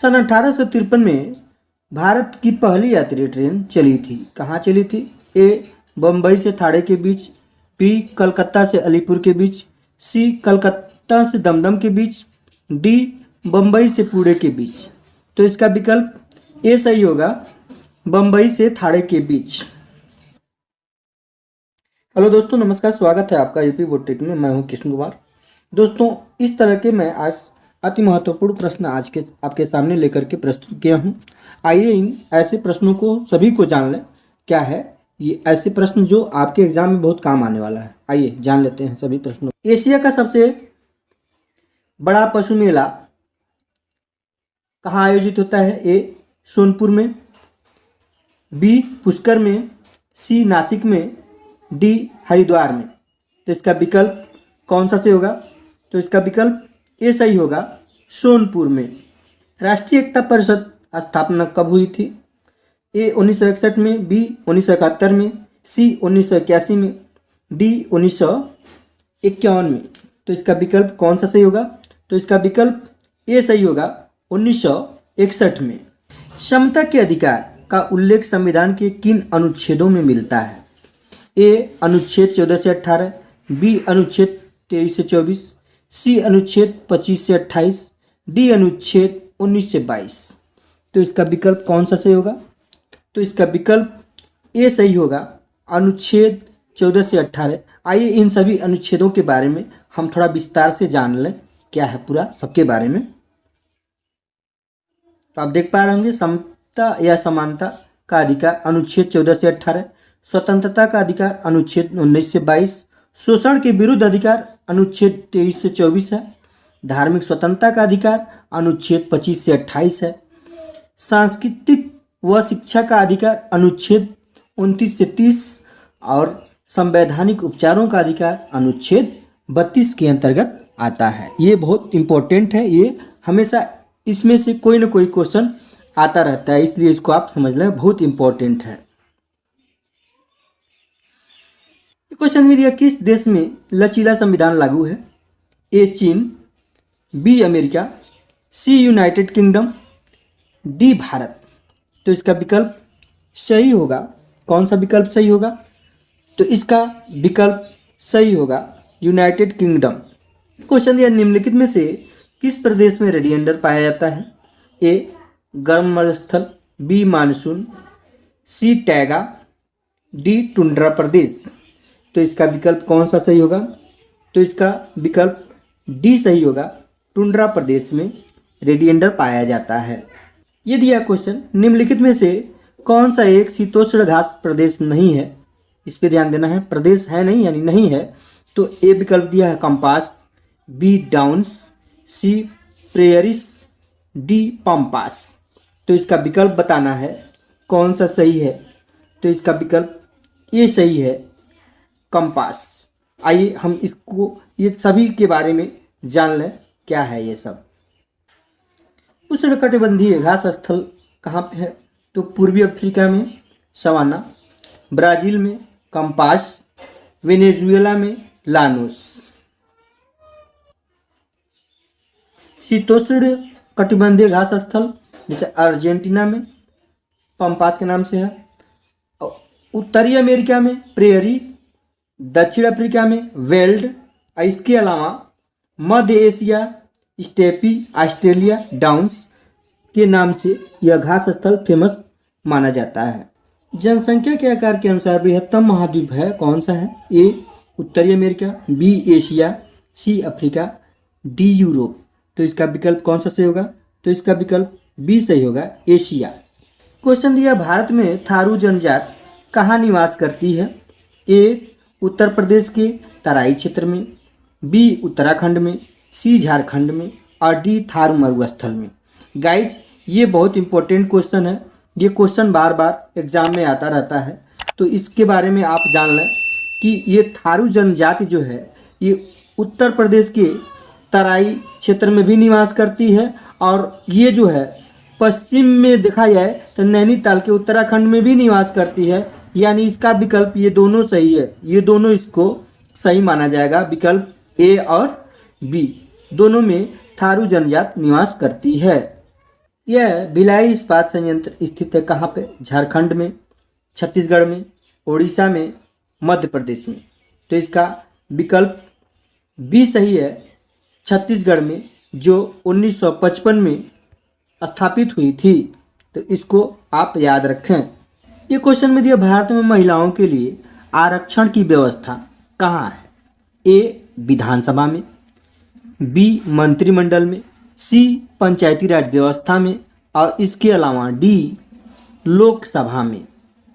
सन 1853 में भारत की पहली यात्री ट्रेन चली थी। कहाँ चली थी? ए बम्बई से ठाणे के बीच, बी कलकत्ता से अलीपुर के बीच, सी कलकत्ता से दमदम के बीच, डी बम्बई से पुणे के बीच। तो इसका विकल्प ए सही होगा, बम्बई से ठाणे के बीच। हेलो दोस्तों, नमस्कार, स्वागत है आपका यूपी बोर्ड टेक में। मैं हूं कृष्ण कुमार। दोस्तों, इस तरह के मैं आज अति महत्वपूर्ण प्रश्न आज के आपके सामने लेकर के प्रस्तुत किया हूं। आइए इन ऐसे प्रश्नों को सभी को जान लें। क्या है ये ऐसे प्रश्न जो आपके एग्जाम में बहुत काम आने वाला है। आइए जान लेते हैं सभी प्रश्नों। एशिया का सबसे बड़ा पशु मेला कहाँ आयोजित होता है? ए सोनपुर में, बी पुष्कर में, सी नासिक में, डी हरिद्वार में। तो इसका विकल्प कौन सा से होगा? तो इसका विकल्प ए सही होगा, सोनपुर में। राष्ट्रीय एकता परिषद स्थापना कब हुई थी? ए 1961 में, बी 1971 में, सी 1981 में, डी 1951 में। तो इसका विकल्प कौन सा सही होगा? तो इसका विकल्प ए सही होगा, 1961 में। समता के अधिकार का उल्लेख संविधान के किन अनुच्छेदों में मिलता है? ए अनुच्छेद 14 से 18, बी अनुच्छेद 23 से 24, सी अनुच्छेद 25 से 28, डी अनुच्छेद 19 से 22। तो इसका विकल्प कौन सा सही होगा? तो इसका विकल्प ए सही होगा, अनुच्छेद 14 से 18। आइए इन सभी अनुच्छेदों के बारे में हम थोड़ा विस्तार से जान लें, क्या है पूरा सबके बारे में। तो आप देख पा रहे होंगे, समता या समानता का अधिकार अनुच्छेद 14 से 18, स्वतंत्रता का अधिकार अनुच्छेद 19 से 22, शोषण के विरुद्ध अधिकार अनुच्छेद 23 से 24 है, धार्मिक स्वतंत्रता का अधिकार अनुच्छेद 25 से 28 है, सांस्कृतिक व शिक्षा का अधिकार अनुच्छेद 29 से 30 और संवैधानिक उपचारों का अधिकार अनुच्छेद 32 के अंतर्गत आता है। ये बहुत इंपॉर्टेंट है, ये हमेशा इसमें से कोई ना कोई क्वेश्चन आता रहता है, इसलिए इसको आप समझ लें, बहुत इंपॉर्टेंट है। क्वेश्चन में दिया, किस देश में लचीला संविधान लागू है? ए चीन, B America, C United kingdom, D Bharat. तो इसका विकल्प सही होगा, कौन सा विकल्प सही होगा? तो इसका विकल्प सही होगा, यूनाइटेड किंगडम। क्वेश्चन दिया, निम्नलिखित में से किस प्रदेश में रेडिएंडर पाया जाता है? ए गर्म मरुस्थल, बी मानसून, सी टैगा, डी टुंड्रा प्रदेश। तो इसका विकल्प कौन सा सही होगा? तो इसका विकल्प डी सही होगा, टुंड्रा प्रदेश में रेडिएंडर पाया जाता है। ये दिया क्वेश्चन, निम्नलिखित में से कौन सा एक शीतोष्ण घास प्रदेश नहीं है? इस पे ध्यान देना है, प्रदेश है नहीं यानी नहीं है। तो ए विकल्प दिया है कंपास, बी डाउन्स, सी प्रेयरिस, डी पम्पास। तो इसका विकल्प बताना है कौन सा सही है। तो इसका विकल्प ए सही है, कंपास। आइए हम इसको ये सभी के बारे में जान लें, क्या है ये सब। उष्णकटिबंधीय घास स्थल कहाँ पे है? तो पूर्वी अफ्रीका में सवाना, ब्राज़ील में कंपास, वेनेजुएला में लानोस। शीतोष्ण कटिबंधीय घास स्थल जैसे अर्जेंटीना में पंपास के नाम से है, उत्तरी अमेरिका में प्रेयरी, दक्षिण अफ्रीका में वेल्ड, इसके अलावा मध्य एशिया स्टेपी, ऑस्ट्रेलिया डाउन्स के नाम से यह घास स्थल फेमस माना जाता है। जनसंख्या के आकार के अनुसार बृहत्तम महाद्वीप है, कौन सा है? ए उत्तरी America, B Asia, C Africa, D Europe. तो इसका विकल्प कौन सा सही होगा? तो इसका विकल्प बी सही होगा, एशिया। क्वेश्चन दिया, भारत में थारू जनजाति कहाँ निवास करती है? ए उत्तर प्रदेश के तराई क्षेत्र में, बी उत्तराखंड में, सी झारखंड में और डी थारू मरुस्थल में। गाइज, ये बहुत इंपॉर्टेंट क्वेश्चन है, ये क्वेश्चन बार बार एग्जाम में आता रहता है, तो इसके बारे में आप जान लें कि ये थारू जनजाति जो है ये उत्तर प्रदेश के तराई क्षेत्र में भी निवास करती है और ये जो है पश्चिम में देखा जाए तो नैनीताल के उत्तराखंड में भी निवास करती है। यानी इसका विकल्प ये दोनों सही है, ये दोनों इसको सही माना जाएगा। विकल्प ए और बी दोनों में थारू जनजाति निवास करती है। यह भिलाई इस्पात संयंत्र स्थित है कहाँ पे? झारखंड में, छत्तीसगढ़ में, उड़ीसा में, मध्य प्रदेश में। तो इसका विकल्प बी सही है, छत्तीसगढ़ में, जो 1955 में स्थापित हुई थी। तो इसको आप याद रखें। ये क्वेश्चन में दिया, भारत में महिलाओं के लिए आरक्षण की व्यवस्था कहाँ है? ए विधानसभा में, बी मंत्रिमंडल में, सी पंचायती राज व्यवस्था में, और इसके अलावा डी लोकसभा में।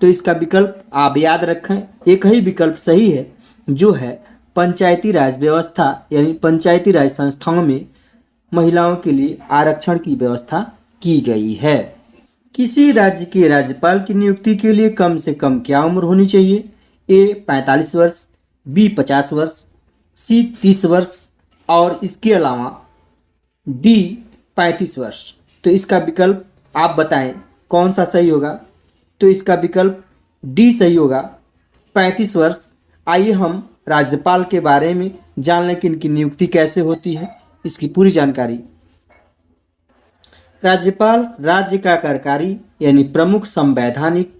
तो इसका विकल्प आप याद रखें, एक ही विकल्प सही है, जो है पंचायती राज व्यवस्था, यानी पंचायती राज संस्थाओं में महिलाओं के लिए आरक्षण की व्यवस्था की गई है। किसी राज्य के राज्यपाल की नियुक्ति के लिए कम से कम क्या उम्र होनी चाहिए? ए 45 वर्ष, बी 50 वर्ष, सी 30 वर्ष, और इसके अलावा डी 35 वर्ष। तो इसका विकल्प आप बताएं कौन सा सही होगा? तो इसका विकल्प डी सही होगा, 35 वर्ष। आइए हम राज्यपाल के बारे में जान लें कि इनकी नियुक्ति कैसे होती है, इसकी पूरी जानकारी। राज्यपाल राज्य का कार्यकारी यानी प्रमुख संवैधानिक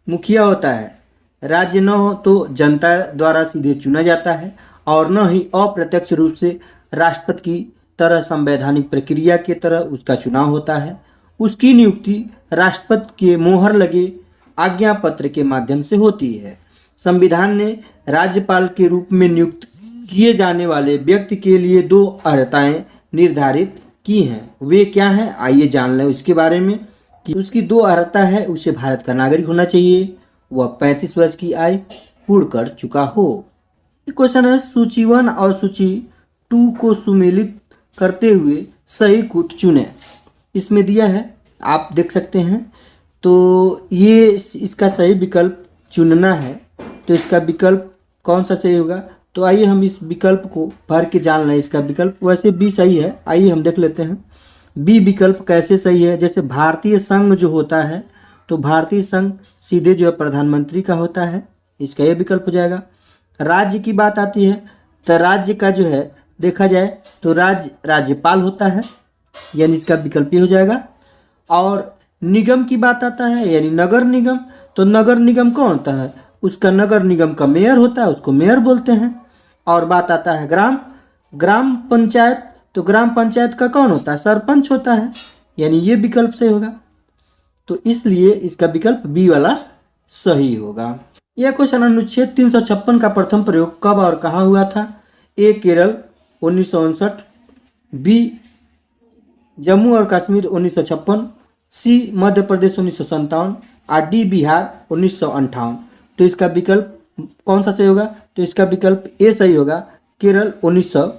मुखिया होता है। राज्य न हो तो जनता द्वारा सीधे चुना जाता है, और न ही अप्रत्यक्ष रूप से राष्ट्रपति की तरह संवैधानिक प्रक्रिया के तरह उसका चुनाव होता है। उसकी नियुक्ति राष्ट्रपति के मोहर लगे आज्ञा पत्र के माध्यम से होती है। संविधान ने राज्यपाल के रूप में नियुक्त किए जाने वाले व्यक्ति के लिए 2 अर्हताएं निर्धारित की हैं। वे क्या हैं, आइए जान लें उसके बारे में। कि उसकी 2 अर्हता है, उसे भारत का नागरिक होना चाहिए, वह 35 वर्ष की आयु पूर्ण कर चुका हो। ये क्वेश्चन है, सूची 1 और सूची 2 को सुमेलित करते हुए सही कूट चुने। इसमें दिया है, आप देख सकते हैं। तो ये इसका सही विकल्प चुनना है। तो इसका विकल्प कौन सा सही होगा? तो आइए हम इस विकल्प को भर के जान लें। इसका विकल्प वैसे बी सही है, आइए हम देख लेते हैं बी विकल्प कैसे सही है। जैसे भारतीय संघ जो होता है, तो भारतीय संघ सीधे जो है प्रधानमंत्री का होता है, इसका ये विकल्प हो जाएगा। राज्य की बात आती है, तो राज्य का जो है देखा जाए तो राज्यपाल होता है, यानी इसका विकल्प ये हो जाएगा। और निगम की बात आता है, यानी नगर निगम, तो नगर निगम कौन होता है? उसका नगर निगम का मेयर होता है, उसको मेयर बोलते हैं। और बात आता है ग्राम पंचायत, तो ग्राम पंचायत का कौन होता है? सरपंच होता है, यानी ये विकल्प सही होगा। तो इसलिए इसका विकल्प बी वाला सही होगा। यह क्वेश्चन अनुच्छेद 356 का प्रथम प्रयोग कब और कहाँ हुआ था? ए केरल 1959, बी जम्मू और कश्मीर 1956, सी मध्य प्रदेश 1957, और डी बिहार 1958। तो इसका विकल्प कौन सा सही होगा? तो इसका विकल्प ए सही होगा, केरल 1959।